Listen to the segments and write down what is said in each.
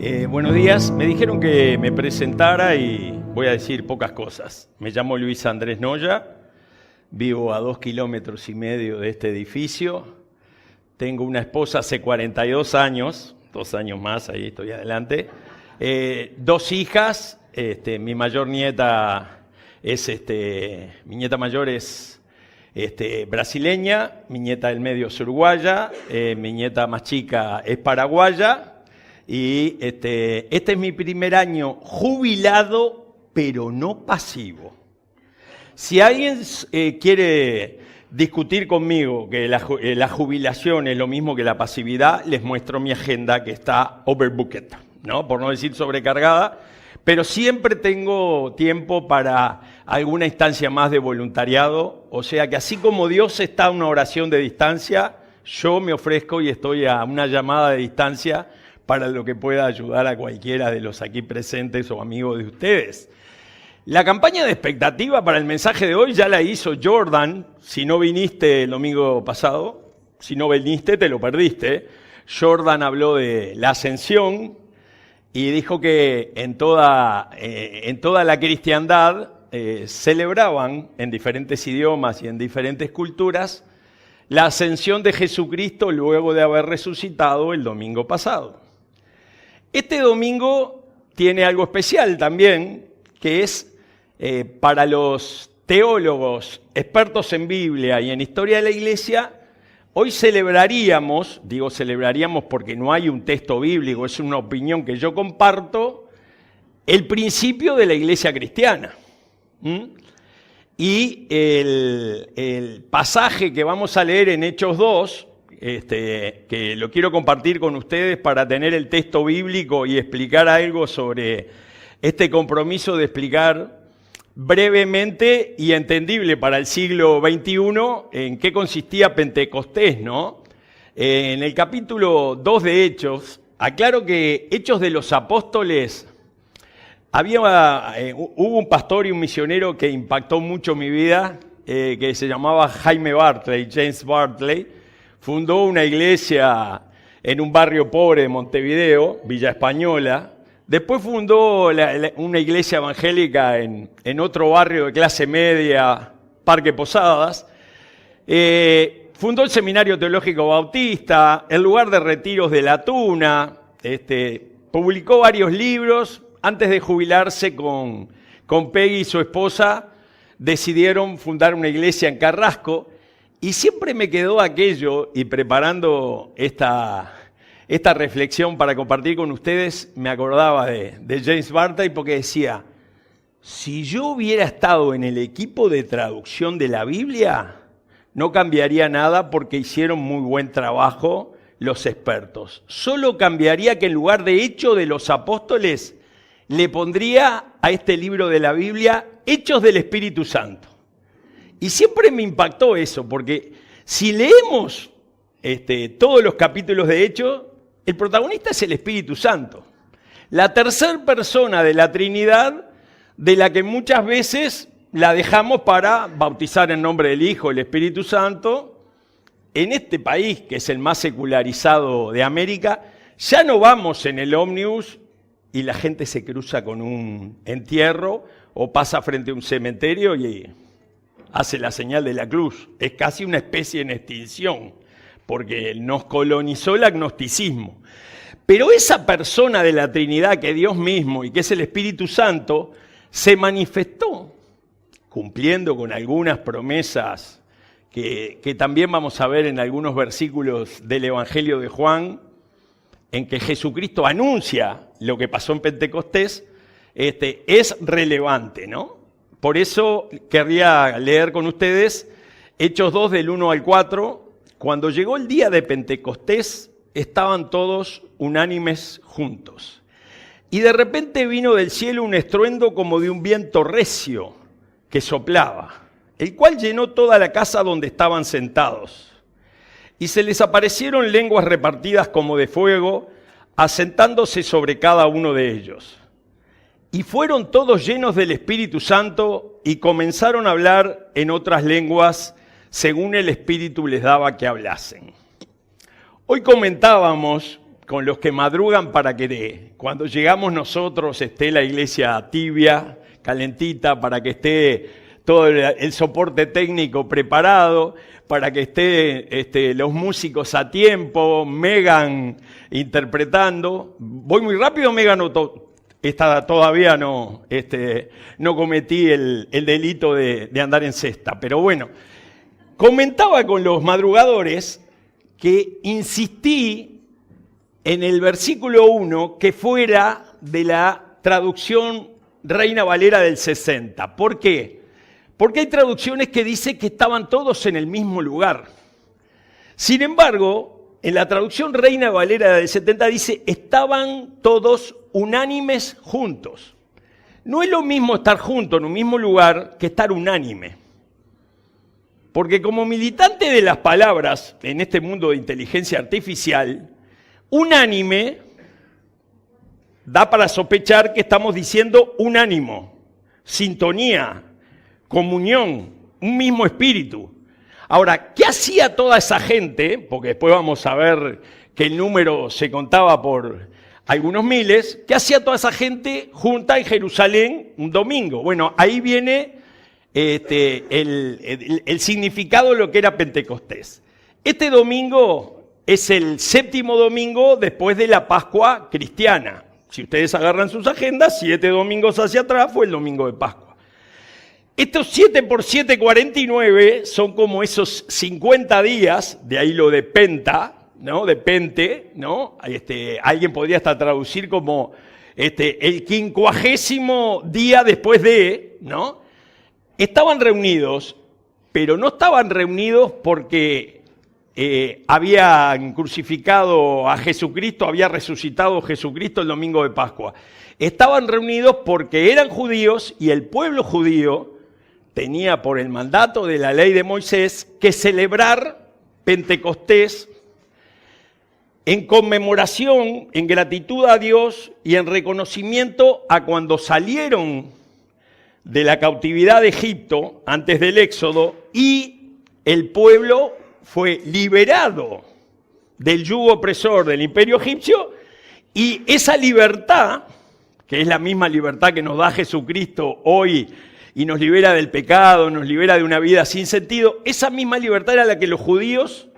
Buenos días, me dijeron que me presentara y voy a decir pocas cosas. Me llamo Luis Andrés Noya, vivo a 2,5 kilómetros de este edificio. Tengo una esposa hace 42 años, 2 años más, ahí estoy adelante. 2 hijas, mi mayor nieta es, mi nieta mayor es brasileña, mi nieta del medio es uruguaya, mi nieta más chica es paraguaya. Y este es mi primer año jubilado, pero no pasivo. Si alguien quiere discutir conmigo que la jubilación es lo mismo que la pasividad, les muestro mi agenda que está overbooked, ¿no? Por no decir sobrecargada, pero siempre tengo tiempo para alguna instancia más de voluntariado. O sea que así como Dios está a una oración de distancia, yo me ofrezco y estoy a una llamada de distancia para lo que pueda ayudar a cualquiera de los aquí presentes o amigos de ustedes. La campaña de expectativa para el mensaje de hoy ya la hizo Jordan. Si no viniste el domingo pasado, si no viniste te lo perdiste. Jordan habló de la ascensión y dijo que en toda la cristiandad celebraban en diferentes idiomas y en diferentes culturas la ascensión de Jesucristo luego de haber resucitado el domingo pasado. Este domingo tiene algo especial también, que es para los teólogos expertos en Biblia y en historia de la Iglesia. Hoy celebraríamos, digo celebraríamos porque no hay un texto bíblico, es una opinión que yo comparto, el principio de la Iglesia cristiana. Y el pasaje que vamos a leer en Hechos 2, que lo quiero compartir con ustedes para tener el texto bíblico y explicar algo sobre este compromiso de explicar brevemente y entendible para el siglo XXI en qué consistía Pentecostés, ¿no? En el capítulo 2 de Hechos, aclaro que Hechos de los Apóstoles, hubo un pastor y un misionero que impactó mucho mi vida, que se llamaba James Barclay. Fundó una iglesia en un barrio pobre de Montevideo, Villa Española. Después fundó una iglesia evangélica en otro barrio de clase media, Parque Posadas. Fundó el Seminario Teológico Bautista, el lugar de retiros de La Tuna. Publicó varios libros. Antes de jubilarse con Peggy y su esposa, decidieron fundar una iglesia en Carrasco. Y siempre me quedó aquello, y preparando esta reflexión para compartir con ustedes, me acordaba de James Barclay porque decía, si yo hubiera estado en el equipo de traducción de la Biblia, no cambiaría nada porque hicieron muy buen trabajo los expertos. Solo cambiaría que en lugar de Hechos de los Apóstoles, le pondría a este libro de la Biblia Hechos del Espíritu Santo. Y siempre me impactó eso, porque si leemos todos los capítulos de Hechos, el protagonista es el Espíritu Santo. La tercera persona de la Trinidad, de la que muchas veces la dejamos para bautizar en nombre del Hijo, el Espíritu Santo. En este país, que es el más secularizado de América, ya no vamos en el ómnibus y la gente se cruza con un entierro o pasa frente a un cementerio y hace la señal de la cruz. Es casi una especie en extinción, porque nos colonizó el agnosticismo. Pero esa persona de la Trinidad, que es Dios mismo y que es el Espíritu Santo, se manifestó cumpliendo con algunas promesas que también vamos a ver en algunos versículos del Evangelio de Juan, en que Jesucristo anuncia lo que pasó en Pentecostés, es relevante, ¿no? Por eso querría leer con ustedes Hechos 2 del 1 al 4. Cuando llegó el día de Pentecostés, estaban todos unánimes juntos. Y de repente vino del cielo un estruendo como de un viento recio que soplaba, el cual llenó toda la casa donde estaban sentados. Y se les aparecieron lenguas repartidas como de fuego, asentándose sobre cada uno de ellos. Y fueron todos llenos del Espíritu Santo y comenzaron a hablar en otras lenguas según el Espíritu les daba que hablasen. Hoy comentábamos con los que madrugan para que cuando llegamos nosotros esté la iglesia tibia, calentita, para que esté todo el soporte técnico preparado, para que esté los músicos a tiempo, Megan interpretando. ¿Voy muy rápido, Megan? Todavía no cometí el delito de andar en cesta. Pero bueno, comentaba con los madrugadores que insistí en el versículo 1 que fuera de la traducción Reina Valera del 60. ¿Por qué? Porque hay traducciones que dicen que estaban todos en el mismo lugar. Sin embargo, en la traducción Reina Valera del 70 dice, estaban todos unánimes juntos. No es lo mismo estar juntos en un mismo lugar que estar unánime. Porque como militante de las palabras en este mundo de inteligencia artificial, unánime da para sospechar que estamos diciendo unánimo, sintonía, comunión, un mismo espíritu. Ahora, ¿qué hacía toda esa gente? Porque después vamos a ver que el número se contaba por algunos miles. ¿Qué hacía toda esa gente junta en Jerusalén un domingo? Bueno, ahí viene el significado de lo que era Pentecostés. Este domingo es el 7º domingo después de la Pascua cristiana. Si ustedes agarran sus agendas, 7 domingos hacia atrás fue el domingo de Pascua. Estos 7 por 7, 49, son como esos 50 días, de ahí lo de penta, ¿no? De pente, ¿no? Alguien podría hasta traducir como el 50º día después de, ¿no? Estaban reunidos, pero no estaban reunidos porque habían crucificado a Jesucristo, había resucitado Jesucristo el domingo de Pascua. Estaban reunidos porque eran judíos y el pueblo judío tenía por el mandato de la ley de Moisés que celebrar Pentecostés en conmemoración, en gratitud a Dios y en reconocimiento a cuando salieron de la cautividad de Egipto antes del Éxodo y el pueblo fue liberado del yugo opresor del imperio egipcio y esa libertad, que es la misma libertad que nos da Jesucristo hoy y nos libera del pecado, nos libera de una vida sin sentido, esa misma libertad era la que los judíos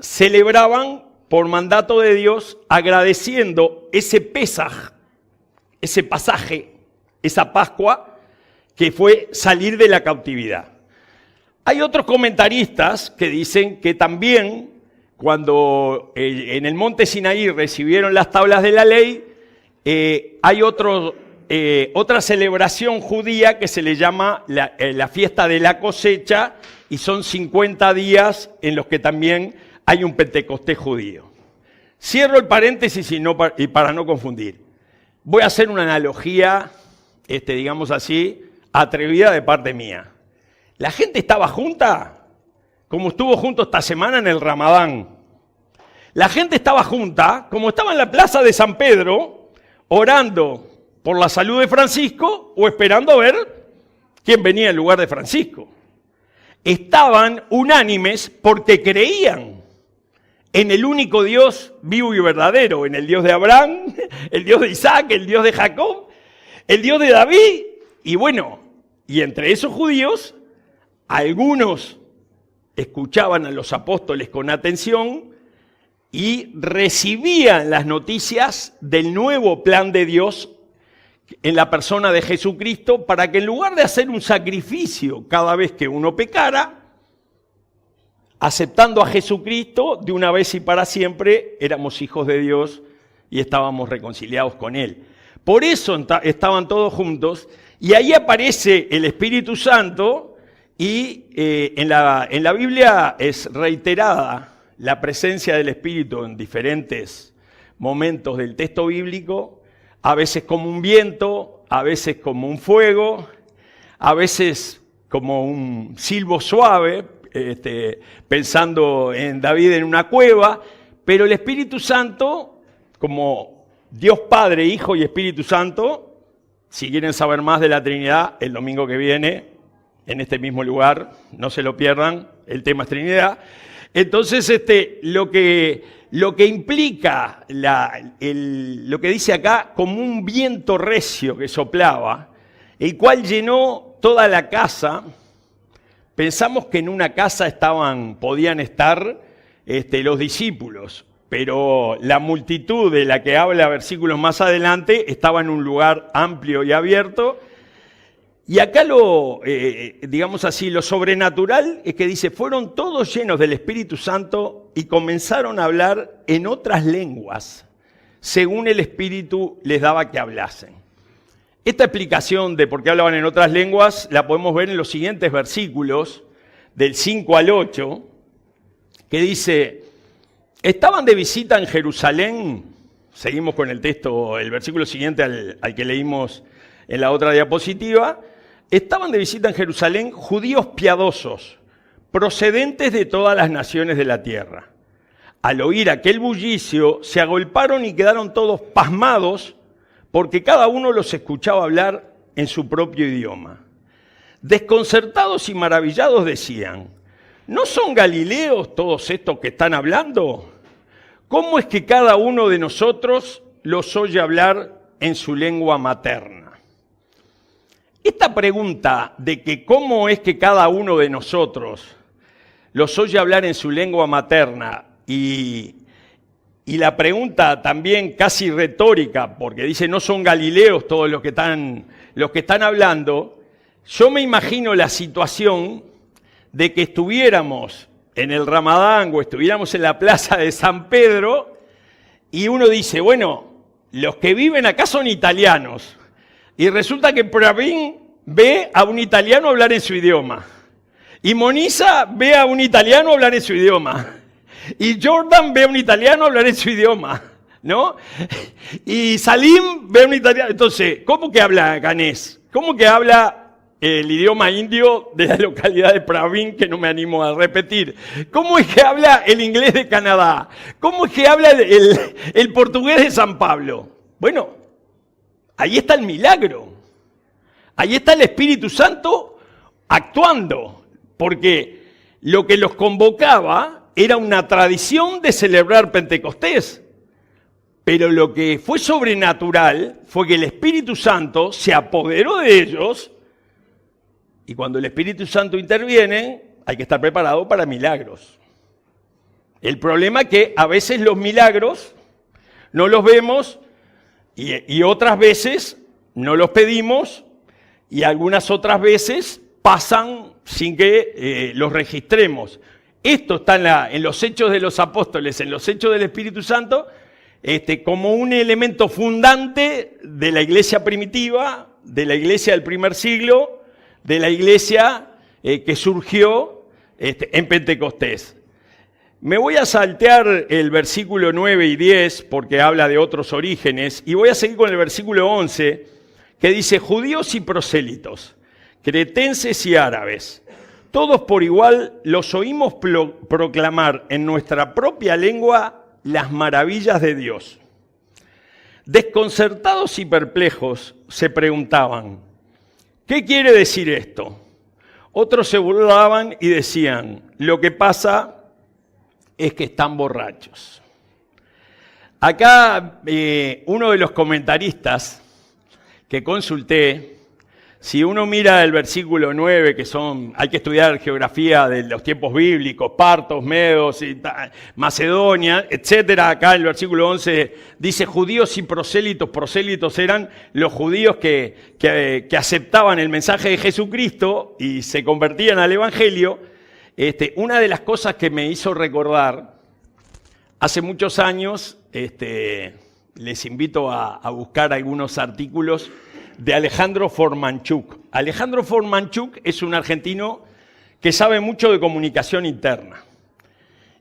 celebraban por mandato de Dios, agradeciendo ese Pesaj, ese pasaje, esa Pascua, que fue salir de la cautividad. Hay otros comentaristas que dicen que también cuando en el monte Sinaí recibieron las tablas de la ley, hay otra celebración judía que se le llama la fiesta de la cosecha y son 50 días en los que también hay un Pentecostés judío. Cierro el paréntesis y para no confundir. Voy a hacer una analogía, digamos así, atrevida de parte mía. La gente estaba junta como estuvo junto esta semana en el Ramadán. La gente estaba junta como estaba en la plaza de San Pedro orando por la salud de Francisco o esperando a ver quién venía en lugar de Francisco. Estaban unánimes porque creían en el único Dios vivo y verdadero, en el Dios de Abraham, el Dios de Isaac, el Dios de Jacob, el Dios de David. Y bueno, y entre esos judíos, algunos escuchaban a los apóstoles con atención y recibían las noticias del nuevo plan de Dios en la persona de Jesucristo para que en lugar de hacer un sacrificio cada vez que uno pecara, aceptando a Jesucristo de una vez y para siempre, éramos hijos de Dios y estábamos reconciliados con Él. Por eso estaban todos juntos y ahí aparece el Espíritu Santo y en la Biblia es reiterada la presencia del Espíritu en diferentes momentos del texto bíblico, a veces como un viento, a veces como un fuego, a veces como un silbo suave, pensando en David en una cueva, pero el Espíritu Santo, como Dios Padre, Hijo y Espíritu Santo, si quieren saber más de la Trinidad, el domingo que viene, en este mismo lugar, no se lo pierdan, el tema es Trinidad, Entonces, lo que implica lo que dice acá, como un viento recio que soplaba, el cual llenó toda la casa. Pensamos que en una casa podían estar los discípulos, pero la multitud de la que habla versículos más adelante estaba en un lugar amplio y abierto. Y acá digamos así, lo sobrenatural es que dice, fueron todos llenos del Espíritu Santo y comenzaron a hablar en otras lenguas, según el Espíritu les daba que hablasen. Esta explicación de por qué hablaban en otras lenguas la podemos ver en los siguientes versículos, del 5 al 8, que dice, estaban de visita en Jerusalén, seguimos con el texto, el versículo siguiente al que leímos en la otra diapositiva, estaban de visita en Jerusalén judíos piadosos, procedentes de todas las naciones de la tierra. Al oír aquel bullicio, se agolparon y quedaron todos pasmados, porque cada uno los escuchaba hablar en su propio idioma. Desconcertados y maravillados decían, ¿no son galileos todos estos que están hablando? ¿Cómo es que cada uno de nosotros los oye hablar en su lengua materna? Esta pregunta de que cómo es que cada uno de nosotros los oye hablar en su lengua materna y la pregunta también casi retórica, porque dice no son galileos todos los que están hablando, yo me imagino la situación de que estuviéramos en el Ramadán o estuviéramos en la plaza de San Pedro y uno dice, bueno, los que viven acá son italianos. Y resulta que Pravin ve a un italiano hablar en su idioma. Y Monisa ve a un italiano hablar en su idioma. Y Jordan ve a un italiano hablar en su idioma, ¿no? Y Salim ve a un italiano. Entonces, ¿cómo que habla ganés? ¿Cómo que habla el idioma indio de la localidad de Pravin, que no me animo a repetir? ¿Cómo es que habla el inglés de Canadá? ¿Cómo es que habla el portugués de San Pablo? Bueno, ahí está el milagro. Ahí está el Espíritu Santo actuando, porque lo que los convocaba era una tradición de celebrar Pentecostés. Pero lo que fue sobrenatural fue que el Espíritu Santo se apoderó de ellos, y cuando el Espíritu Santo interviene, hay que estar preparado para milagros. El problema es que a veces los milagros no los vemos y otras veces no los pedimos y algunas otras veces pasan sin que los registremos. Esto está en los Hechos de los Apóstoles, en los Hechos del Espíritu Santo, como un elemento fundante de la iglesia primitiva, de la iglesia del primer siglo, de la iglesia que surgió en Pentecostés. Me voy a saltear el versículo 9 y 10 porque habla de otros orígenes y voy a seguir con el versículo 11 que dice judíos y prosélitos, cretenses y árabes, todos por igual los oímos proclamar en nuestra propia lengua las maravillas de Dios. Desconcertados y perplejos se preguntaban, ¿qué quiere decir esto? Otros se burlaban y decían, lo que pasa es que están borrachos. Acá uno de los comentaristas que consulté, si uno mira el versículo 9, hay que estudiar geografía de los tiempos bíblicos, partos, medos, Macedonia, etcétera. Acá el versículo 11 dice judíos y prosélitos. Prosélitos eran los judíos que aceptaban el mensaje de Jesucristo y se convertían al evangelio. Una de las cosas que me hizo recordar, hace muchos años, les invito a buscar algunos artículos de Alejandro Formanchuk. Alejandro Formanchuk es un argentino que sabe mucho de comunicación interna.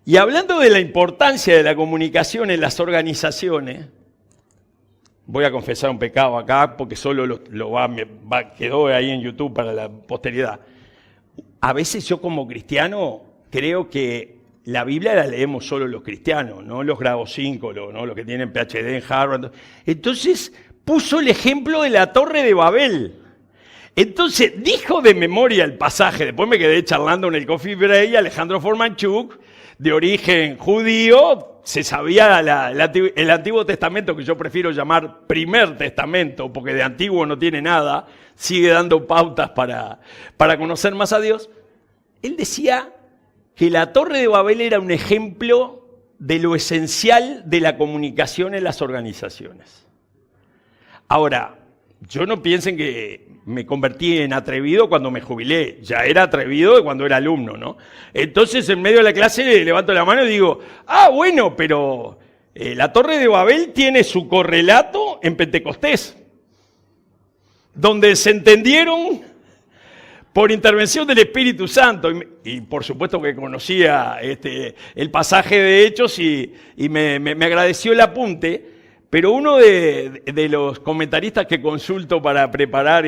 Y hablando de la importancia de la comunicación en las organizaciones, voy a confesar un pecado acá porque solo quedó ahí en YouTube para la posteridad. A veces yo como cristiano creo que la Biblia la leemos solo los cristianos, no los grados 5, no los que tienen PhD en Harvard. Entonces puso el ejemplo de la Torre de Babel. Entonces dijo de memoria el pasaje, después me quedé charlando en el coffee break, Alejandro Formanchuk de origen judío, se sabía el Antiguo Testamento, que yo prefiero llamar Primer Testamento, porque de antiguo no tiene nada, sigue dando pautas para conocer más a Dios. Él decía que la Torre de Babel era un ejemplo de lo esencial de la comunicación en las organizaciones. Ahora, yo no piensen que me convertí en atrevido cuando me jubilé, ya era atrevido cuando era alumno, ¿no? Entonces, en medio de la clase le levanto la mano y digo, bueno, pero la Torre de Babel tiene su correlato en Pentecostés, donde se entendieron por intervención del Espíritu Santo. Y por supuesto que conocía el pasaje de Hechos y me agradeció el apunte. Pero uno de los comentaristas que consulto para preparar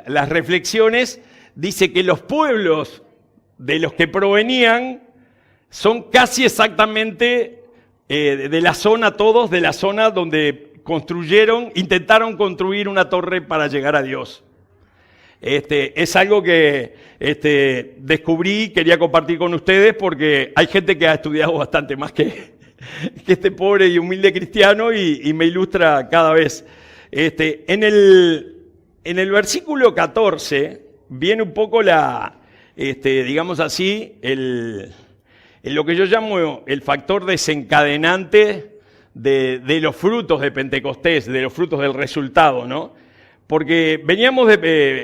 las reflexiones dice que los pueblos de los que provenían son casi exactamente de la zona, todos de la zona donde intentaron construir una torre para llegar a Dios. Es algo que descubrí, quería compartir con ustedes porque hay gente que ha estudiado bastante más que este pobre y humilde cristiano y me ilustra cada vez. En el versículo 14 viene un poco digamos así, lo que yo llamo el factor desencadenante de los frutos de Pentecostés, de los frutos del resultado, ¿no? Porque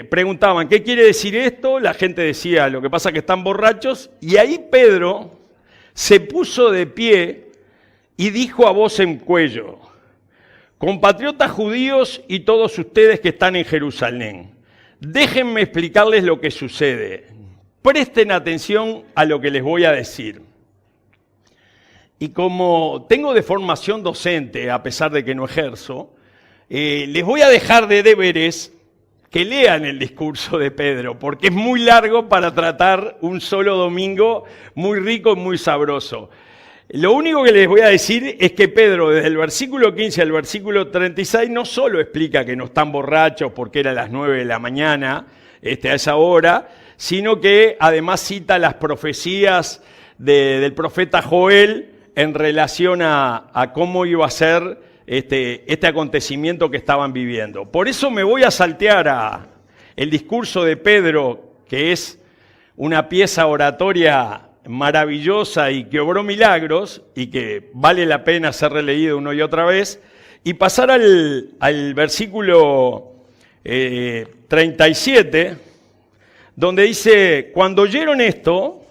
preguntaban, ¿qué quiere decir esto? La gente decía, lo que pasa es que están borrachos, y ahí Pedro se puso de pie y dijo a voz en cuello, compatriotas judíos y todos ustedes que están en Jerusalén, déjenme explicarles lo que sucede. Presten atención a lo que les voy a decir. Y como tengo de formación docente, a pesar de que no ejerzo, les voy a dejar de deberes que lean el discurso de Pedro, porque es muy largo para tratar un solo domingo, muy rico y muy sabroso. Lo único que les voy a decir es que Pedro, desde el versículo 15 al versículo 36, no solo explica que no están borrachos porque era las 9 de la mañana, a esa hora, sino que además cita las profecías del profeta Joel en relación a cómo iba a ser este acontecimiento que estaban viviendo. Por eso me voy a saltear el discurso de Pedro, que es una pieza oratoria maravillosa y que obró milagros y que vale la pena ser releído una y otra vez, y pasar al versículo 37, donde dice, cuando oyeron esto,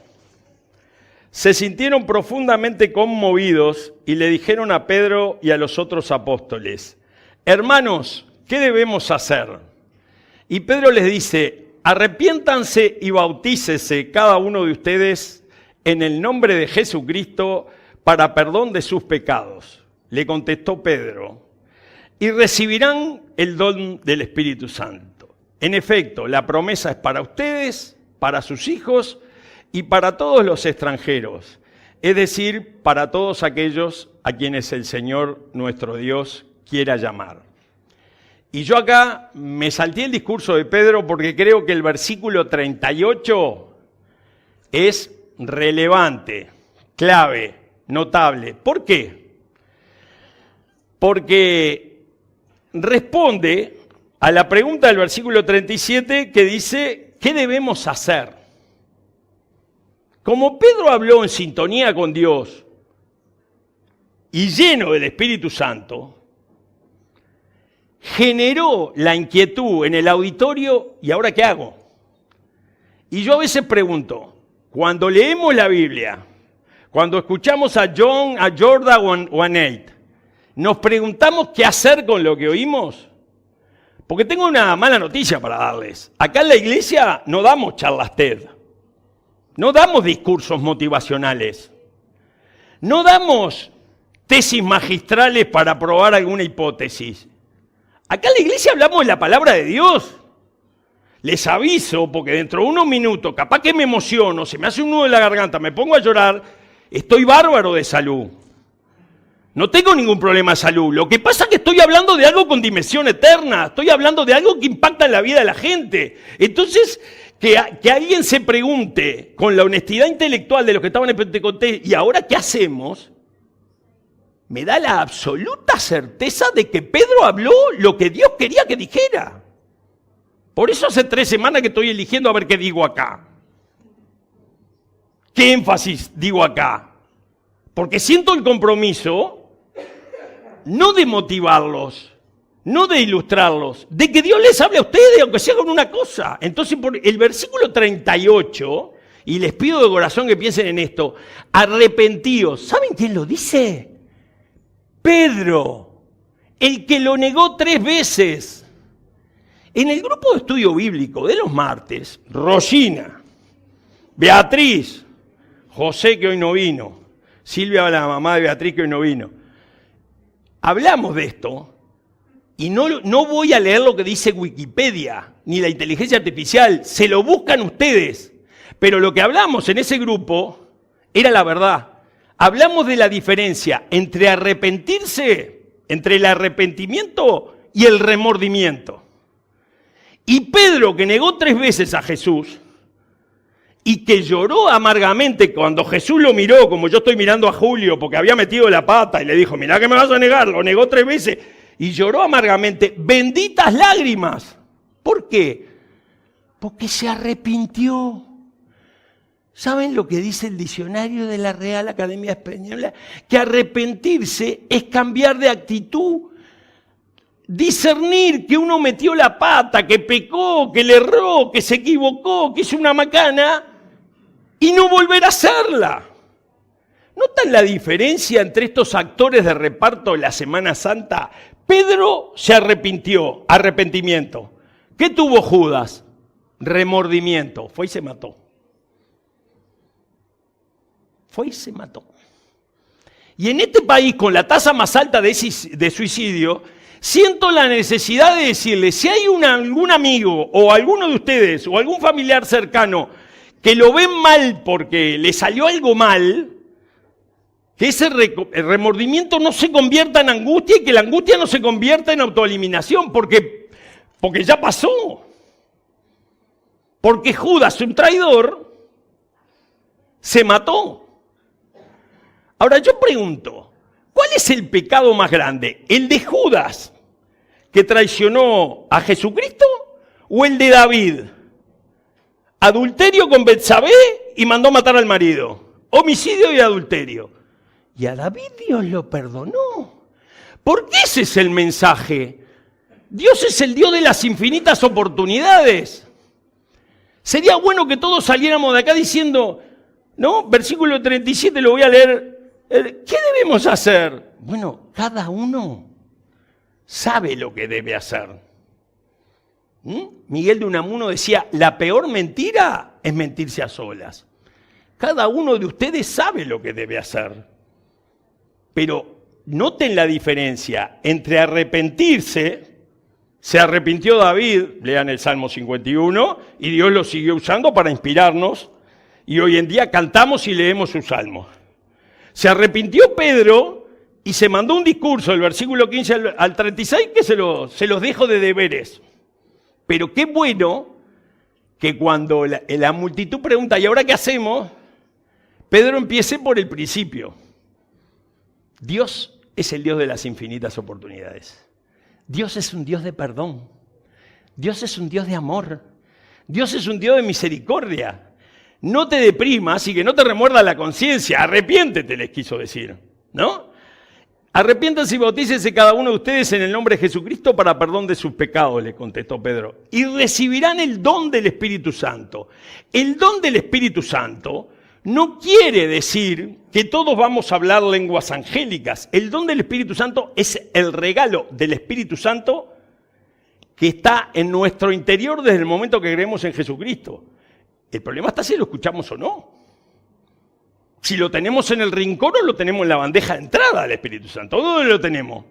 se sintieron profundamente conmovidos y le dijeron a Pedro y a los otros apóstoles, hermanos, ¿qué debemos hacer? Y Pedro les dice, arrepiéntanse y bautícese cada uno de ustedes en el nombre de Jesucristo para perdón de sus pecados. Le contestó Pedro, y recibirán el don del Espíritu Santo. En efecto, la promesa es para ustedes, para sus hijos y para todos los extranjeros, es decir, para todos aquellos a quienes el Señor nuestro Dios quiera llamar. Y yo acá me salté el discurso de Pedro porque creo que el versículo 38 es relevante, clave, notable. ¿Por qué? Porque responde a la pregunta del versículo 37 que dice, ¿qué debemos hacer? Como Pedro habló en sintonía con Dios y lleno del Espíritu Santo, generó la inquietud en el auditorio, ¿y ahora qué hago? Y yo a veces pregunto, cuando leemos la Biblia, cuando escuchamos a John, a Jordan o a Nate, ¿nos preguntamos qué hacer con lo que oímos? Porque tengo una mala noticia para darles. Acá en la iglesia no damos charlas TED, no damos discursos motivacionales, no damos tesis magistrales para probar alguna hipótesis. Acá en la iglesia hablamos de la palabra de Dios. Les aviso, porque dentro de unos minutos, capaz que me emociono, se me hace un nudo en la garganta, me pongo a llorar, estoy bárbaro de salud. No tengo ningún problema de salud. Lo que pasa es que estoy hablando de algo con dimensión eterna. Estoy hablando de algo que impacta en la vida de la gente. Entonces, que alguien se pregunte con la honestidad intelectual de los que estaban en Pentecostés, ¿y ahora qué hacemos? Me da la absoluta certeza de que Pedro habló lo que Dios quería que dijera. Por eso hace 3 semanas que estoy eligiendo a ver qué digo acá. ¿Qué énfasis digo acá? Porque siento el compromiso no de motivarlos, no de ilustrarlos, de que Dios les hable a ustedes, aunque sea con una cosa. Entonces, por el versículo 38, y les pido de corazón que piensen en esto, arrepentíos. ¿Saben quién lo dice? Pedro, el que lo negó 3 veces. En el grupo de estudio bíblico de los martes, Rosina, Beatriz, José, que hoy no vino, Silvia, la mamá de Beatriz, que hoy no vino, hablamos de esto, y no voy a leer lo que dice Wikipedia, ni la inteligencia artificial, se lo buscan ustedes. Pero lo que hablamos en ese grupo era la verdad. Hablamos de la diferencia entre arrepentirse, entre el arrepentimiento y el remordimiento. Y Pedro, que negó 3 veces a Jesús, y que lloró amargamente cuando Jesús lo miró, como yo estoy mirando a Julio, porque había metido la pata y le dijo, mirá que me vas a negar, lo negó 3 veces, y lloró amargamente, benditas lágrimas. ¿Por qué? Porque se arrepintió. ¿Saben lo que dice el diccionario de la Real Academia Española? Que arrepentirse es cambiar de actitud, discernir que uno metió la pata, que pecó, que le erró, que se equivocó, que hizo una macana, y no volver a hacerla. ¿Notan la diferencia entre estos actores de reparto de la Semana Santa? Pedro se arrepintió, arrepentimiento. ¿Qué tuvo Judas? Remordimiento. Fue y se mató. Fue y se mató. Y en este país, con la tasa más alta de suicidio, siento la necesidad de decirle, si hay algún amigo o alguno de ustedes o algún familiar cercano que lo ven mal porque le salió algo mal, que ese remordimiento no se convierta en angustia y que la angustia no se convierta en autoeliminación, porque ya pasó. Porque Judas, un traidor, se mató. Ahora yo pregunto, ¿cuál es el pecado más grande? ¿El de Judas, que traicionó a Jesucristo, o el de David? Adulterio con Betsabé y mandó matar al marido. Homicidio y adulterio. Y a David Dios lo perdonó. Porque ese es el mensaje. Dios es el Dios de las infinitas oportunidades. Sería bueno que todos saliéramos de acá diciendo, ¿no? Versículo 37 lo voy a leer. ¿Qué debemos hacer? Bueno, cada uno sabe lo que debe hacer. Miguel de Unamuno decía, la peor mentira es mentirse a solas. Cada uno de ustedes sabe lo que debe hacer. Pero noten la diferencia entre arrepentirse. Se arrepintió David, lean el Salmo 51, y Dios lo siguió usando para inspirarnos, y hoy en día cantamos y leemos sus salmos. Se arrepintió Pedro y se mandó un discurso del versículo 15 al 36 que se los dejo de deberes. Pero qué bueno que cuando la multitud pregunta, ¿y ahora qué hacemos? Pedro empiece por el principio. Dios es el Dios de las infinitas oportunidades. Dios es un Dios de perdón. Dios es un Dios de amor. Dios es un Dios de misericordia. No te deprimas y que no te remuerda la conciencia. Arrepiéntete, les quiso decir, ¿no? Arrepiéntanse y bautícense cada uno de ustedes en el nombre de Jesucristo para perdón de sus pecados, le contestó Pedro. Y recibirán el don del Espíritu Santo. El don del Espíritu Santo no quiere decir que todos vamos a hablar lenguas angélicas. El don del Espíritu Santo es el regalo del Espíritu Santo que está en nuestro interior desde el momento que creemos en Jesucristo. El problema está si lo escuchamos o no. Si lo tenemos en el rincón o lo tenemos en la bandeja de entrada del Espíritu Santo. ¿Dónde lo tenemos?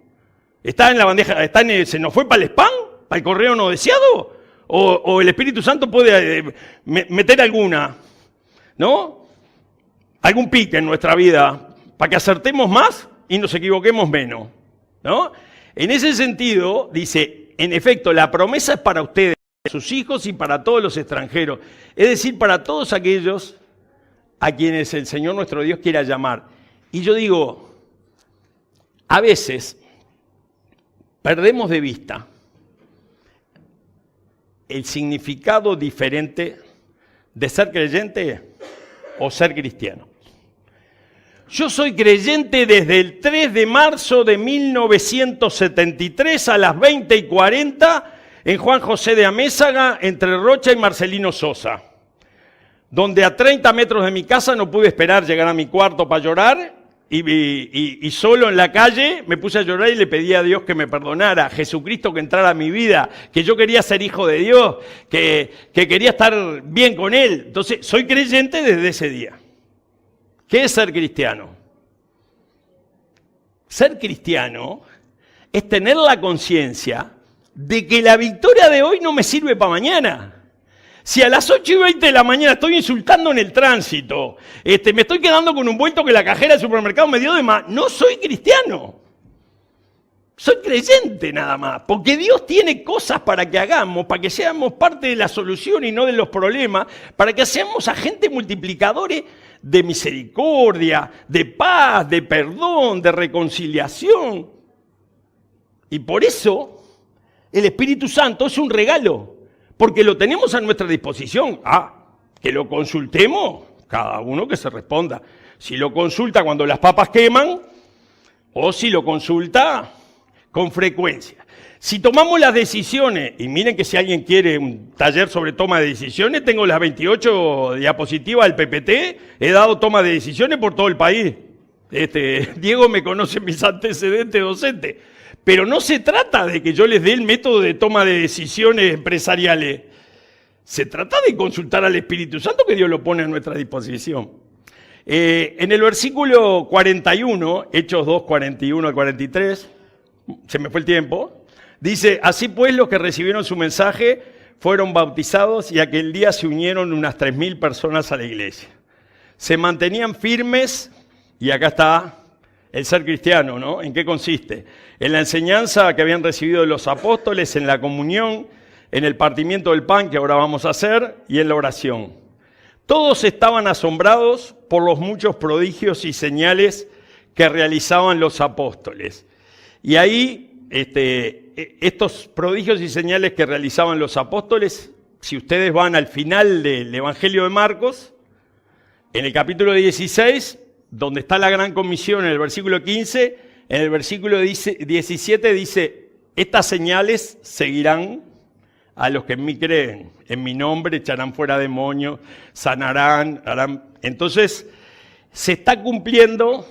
¿Está en la bandeja? ¿Se nos fue para el spam? ¿Para el correo no deseado? ¿O el Espíritu Santo puede meter alguna, ¿no? Algún pique en nuestra vida para que acertemos más y nos equivoquemos menos, ¿no? En ese sentido, dice, en efecto, la promesa es para ustedes, sus hijos y para todos los extranjeros, es decir, para todos aquellos a quienes el Señor nuestro Dios quiera llamar. Y yo digo, a veces perdemos de vista el significado diferente de ser creyente o ser cristiano. Yo soy creyente desde el 3 de marzo de 1973 a las 20:40 en Juan José de Amézaga, entre Rocha y Marcelino Sosa, donde a 30 metros de mi casa no pude esperar llegar a mi cuarto para llorar y solo en la calle me puse a llorar y le pedí a Dios que me perdonara, a Jesucristo que entrara a mi vida, que yo quería ser hijo de Dios, que quería estar bien con Él. Entonces, soy creyente desde ese día. ¿Qué es ser cristiano? Ser cristiano es tener la conciencia de que la victoria de hoy no me sirve para mañana. Si a las 8:20 de la mañana estoy insultando en el tránsito, me estoy quedando con un vuelto que la cajera del supermercado me dio de más, no soy cristiano. Soy creyente nada más, porque Dios tiene cosas para que hagamos, para que seamos parte de la solución y no de los problemas, para que seamos agentes multiplicadores de misericordia, de paz, de perdón, de reconciliación. Y por eso el Espíritu Santo es un regalo, porque lo tenemos a nuestra disposición. Que lo consultemos, cada uno que se responda. Si lo consulta cuando las papas queman, o si lo consulta con frecuencia. Si tomamos las decisiones, y miren que si alguien quiere un taller sobre toma de decisiones, tengo las 28 diapositivas del PPT, he dado toma de decisiones por todo el país. Diego me conoce mis antecedentes docentes. Pero no se trata de que yo les dé el método de toma de decisiones empresariales. Se trata de consultar al Espíritu Santo que Dios lo pone a nuestra disposición. En el versículo 41, Hechos 2, 41 al 43, se me fue el tiempo, dice, así pues los que recibieron su mensaje fueron bautizados y aquel día se unieron unas 3.000 personas a la iglesia. Se mantenían firmes, y acá está el ser cristiano, ¿no? ¿En qué consiste? En la enseñanza que habían recibido de los apóstoles, en la comunión, en el partimiento del pan que ahora vamos a hacer y en la oración. Todos estaban asombrados por los muchos prodigios y señales que realizaban los apóstoles. Y ahí, estos prodigios y señales que realizaban los apóstoles, si ustedes van al final del Evangelio de Marcos, en el capítulo 16, donde está la gran comisión en el versículo 15, en el versículo 17 dice, estas señales seguirán a los que en mí creen, en mi nombre echarán fuera demonios, sanarán, harán. Entonces, se está cumpliendo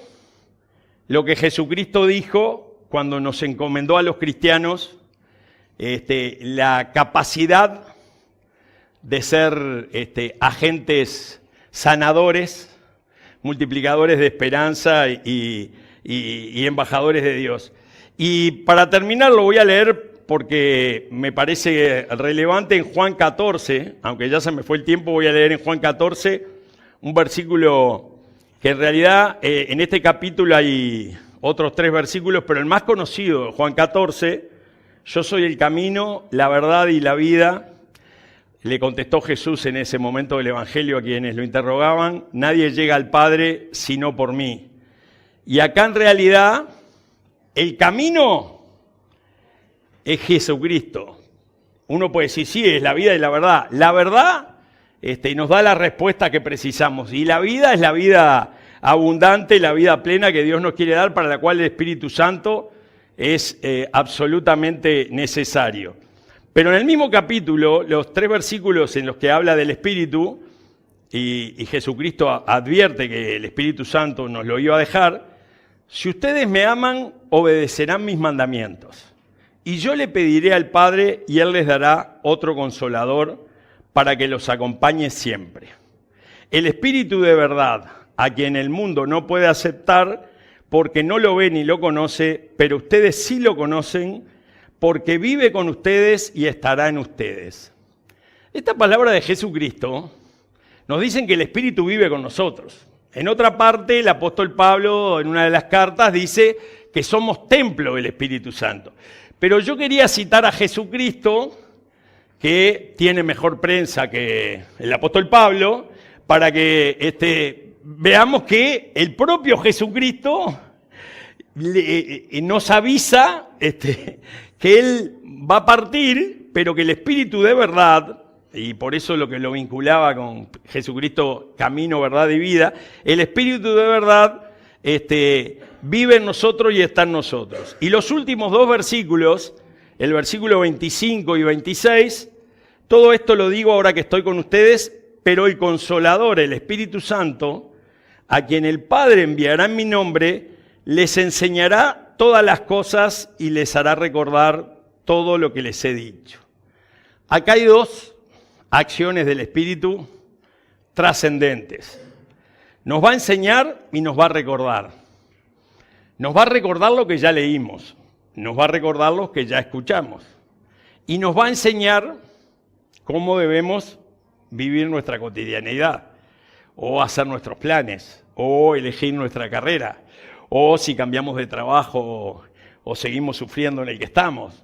lo que Jesucristo dijo cuando nos encomendó a los cristianos la capacidad de ser agentes sanadores, multiplicadores de esperanza y embajadores de Dios. Y para terminar lo voy a leer porque me parece relevante en Juan 14, aunque ya se me fue el tiempo, voy a leer en Juan 14 un versículo que en realidad en este capítulo hay otros 3 versículos, pero el más conocido, Juan 14, yo soy el camino, la verdad y la vida. Le contestó Jesús en ese momento del Evangelio a quienes lo interrogaban, nadie llega al Padre sino por mí. Y acá en realidad el camino es Jesucristo. Uno puede decir, sí, es la vida y la verdad. La verdad nos da la respuesta que precisamos. Y la vida es la vida abundante, la vida plena que Dios nos quiere dar, para la cual el Espíritu Santo es absolutamente necesario. Pero en el mismo capítulo, los 3 versículos en los que habla del Espíritu, y Jesucristo advierte que el Espíritu Santo nos lo iba a dejar, si ustedes me aman, obedecerán mis mandamientos. Y yo le pediré al Padre y Él les dará otro consolador para que los acompañe siempre. El Espíritu de verdad, a quien el mundo no puede aceptar porque no lo ve ni lo conoce, pero ustedes sí lo conocen porque vive con ustedes y estará en ustedes. Esta palabra de Jesucristo nos dicen que el Espíritu vive con nosotros. En otra parte, el apóstol Pablo, en una de las cartas, dice que somos templo del Espíritu Santo. Pero yo quería citar a Jesucristo, que tiene mejor prensa que el apóstol Pablo, para que veamos que el propio Jesucristo nos avisa que Él va a partir, pero que el Espíritu de verdad, y por eso lo que lo vinculaba con Jesucristo, camino, verdad y vida, el Espíritu de verdad vive en nosotros y está en nosotros. Y los últimos dos versículos, el versículo 25 y 26, todo esto lo digo ahora que estoy con ustedes, pero el Consolador, el Espíritu Santo, a quien el Padre enviará en mi nombre, les enseñará todas las cosas y les hará recordar todo lo que les he dicho. Acá hay dos acciones del Espíritu trascendentes. Nos va a enseñar y nos va a recordar. Nos va a recordar lo que ya leímos, nos va a recordar lo que ya escuchamos y nos va a enseñar cómo debemos vivir nuestra cotidianidad o hacer nuestros planes o elegir nuestra carrera o si cambiamos de trabajo o seguimos sufriendo en el que estamos.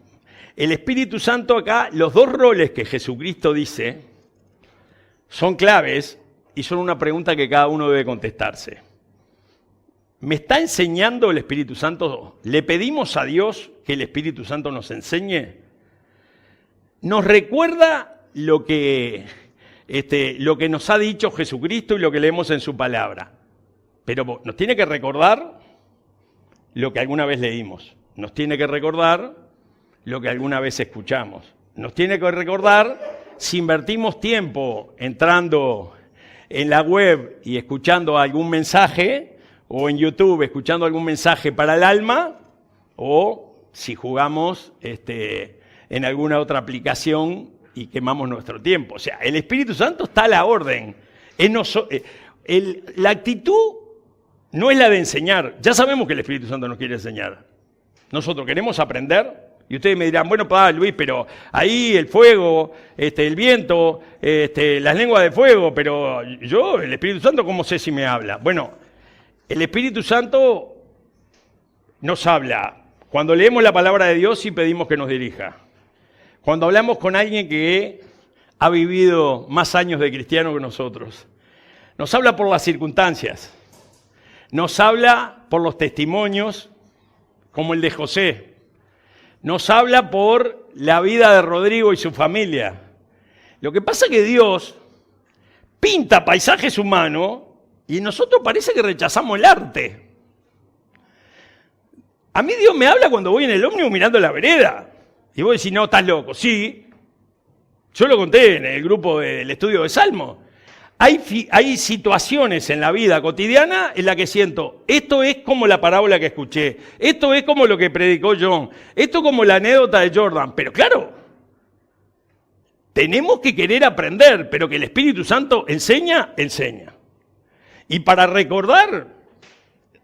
El Espíritu Santo acá, los dos roles que Jesucristo dice son claves y son una pregunta que cada uno debe contestarse. ¿Me está enseñando el Espíritu Santo? ¿Le pedimos a Dios que el Espíritu Santo nos enseñe? ¿Nos recuerda lo que nos ha dicho Jesucristo y lo que leemos en su palabra? Pero nos tiene que recordar lo que alguna vez leímos. Nos tiene que recordar lo que alguna vez escuchamos. Nos tiene que recordar si invertimos tiempo entrando en la web y escuchando algún mensaje, o en YouTube escuchando algún mensaje para el alma, o si jugamos en alguna otra aplicación y quemamos nuestro tiempo. O sea, el Espíritu Santo está a la orden. La actitud no es la de enseñar. Ya sabemos que el Espíritu Santo nos quiere enseñar. Nosotros queremos aprender. Y ustedes me dirán, bueno, Luis, pero ahí el fuego, el viento, las lenguas de fuego, pero yo, el Espíritu Santo, ¿cómo sé si me habla? Bueno, el Espíritu Santo nos habla cuando leemos la palabra de Dios y pedimos que nos dirija. Cuando hablamos con alguien que ha vivido más años de cristiano que nosotros. Nos habla por las circunstancias. Nos habla por los testimonios, como el de José. Nos habla por la vida de Rodrigo y su familia. Lo que pasa es que Dios pinta paisajes humanos y nosotros parece que rechazamos el arte. A mí Dios me habla cuando voy en el ómnibus mirando la vereda. Y vos decís, no, estás loco. Sí, yo lo conté en el grupo del estudio de Salmo. Hay situaciones en la vida cotidiana en la que siento, esto es como la parábola que escuché, esto es como lo que predicó John, esto como la anécdota de Jordan. Pero claro, tenemos que querer aprender, pero que el Espíritu Santo enseña. Y para recordar,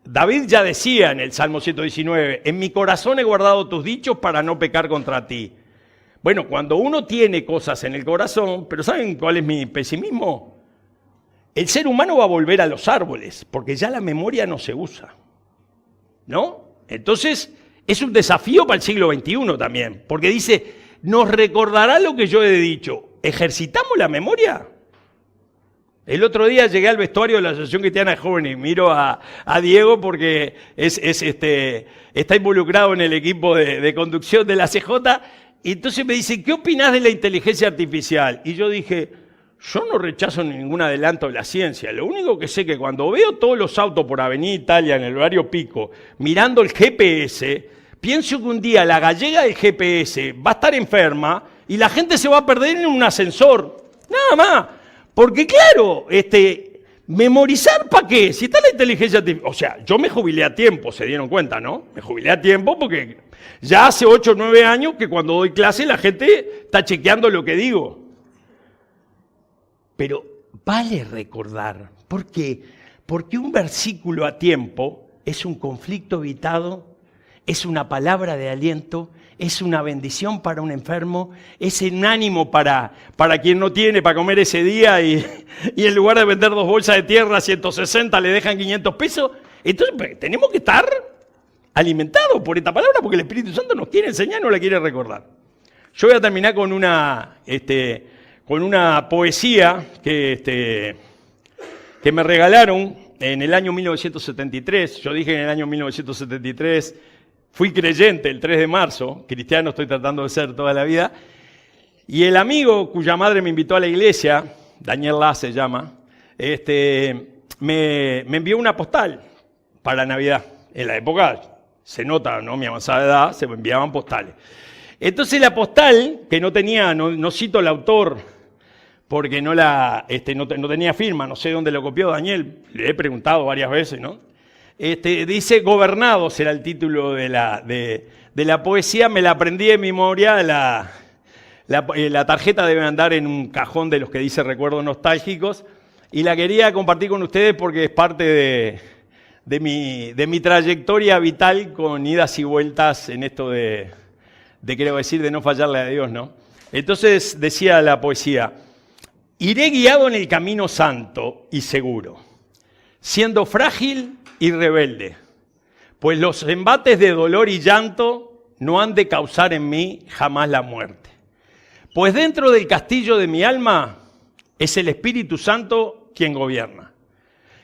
David ya decía en el Salmo 119, en mi corazón he guardado tus dichos para no pecar contra ti. Bueno, cuando uno tiene cosas en el corazón, pero ¿saben cuál es mi pesimismo? El ser humano va a volver a los árboles, porque ya la memoria no se usa, ¿no? Entonces, es un desafío para el siglo XXI también, porque dice, nos recordará lo que yo he dicho. ¿Ejercitamos la memoria? El otro día llegué al vestuario de la Asociación Cristiana de Jóvenes y miro a Diego porque está involucrado en el equipo de conducción de la CJ, y entonces me dice, ¿qué opinás de la inteligencia artificial? Y yo dije, yo no rechazo ningún adelanto de la ciencia. Lo único que sé es que cuando veo todos los autos por Avenida Italia en el horario pico, mirando el GPS, pienso que un día la gallega del GPS va a estar enferma y la gente se va a perder en un ascensor. Nada más. Porque claro, memorizar ¿para qué? Si está la inteligencia artificial. O sea, yo me jubilé a tiempo, se dieron cuenta, ¿no? Me jubilé a tiempo porque ya hace 8 o 9 años que cuando doy clase la gente está chequeando lo que digo. Pero vale recordar. ¿Por qué? Porque un versículo a tiempo es un conflicto evitado es una palabra de aliento, es una bendición para un enfermo, es un ánimo para quien no tiene para comer ese día y en lugar de vender 2 bolsas de tierra a 160 le dejan 500 pesos. Entonces tenemos que estar alimentados por esta palabra porque el Espíritu Santo nos quiere enseñar, nos la quiere recordar. Yo voy a terminar con una poesía que me regalaron en el año 1973. Yo dije en el año 1973, fui creyente el 3 de marzo, cristiano estoy tratando de ser toda la vida, y el amigo cuya madre me invitó a la iglesia, Daniel La se llama, me envió una postal para Navidad. En la época, se nota, ¿no?, mi avanzada edad, se me enviaban postales. Entonces la postal, que no tenía, no cito el autor, porque no tenía firma, no sé dónde lo copió Daniel, le he preguntado varias veces, ¿no? Dice Gobernados, era el título de la poesía, me la aprendí de memoria, la tarjeta debe andar en un cajón de los que dice recuerdos nostálgicos, y la quería compartir con ustedes porque es parte de mi trayectoria vital con idas y vueltas en esto de no fallarle a Dios, ¿no? Entonces decía la poesía: iré guiado en el camino santo y seguro, siendo frágil y rebelde, pues los embates de dolor y llanto no han de causar en mí jamás la muerte. Pues dentro del castillo de mi alma es el Espíritu Santo quien gobierna,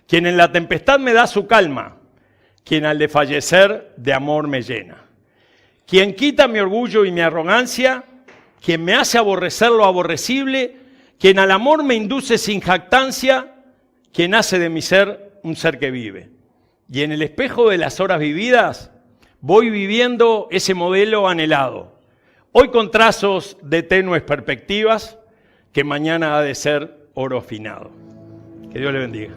quien en la tempestad me da su calma, quien al desfallecer de amor me llena, quien quita mi orgullo y mi arrogancia, quien me hace aborrecer lo aborrecible, quien al amor me induce sin jactancia, quien hace de mi ser un ser que vive. Y en el espejo de las horas vividas voy viviendo ese modelo anhelado, hoy con trazos de tenues perspectivas que mañana ha de ser oro afinado. Que Dios le bendiga.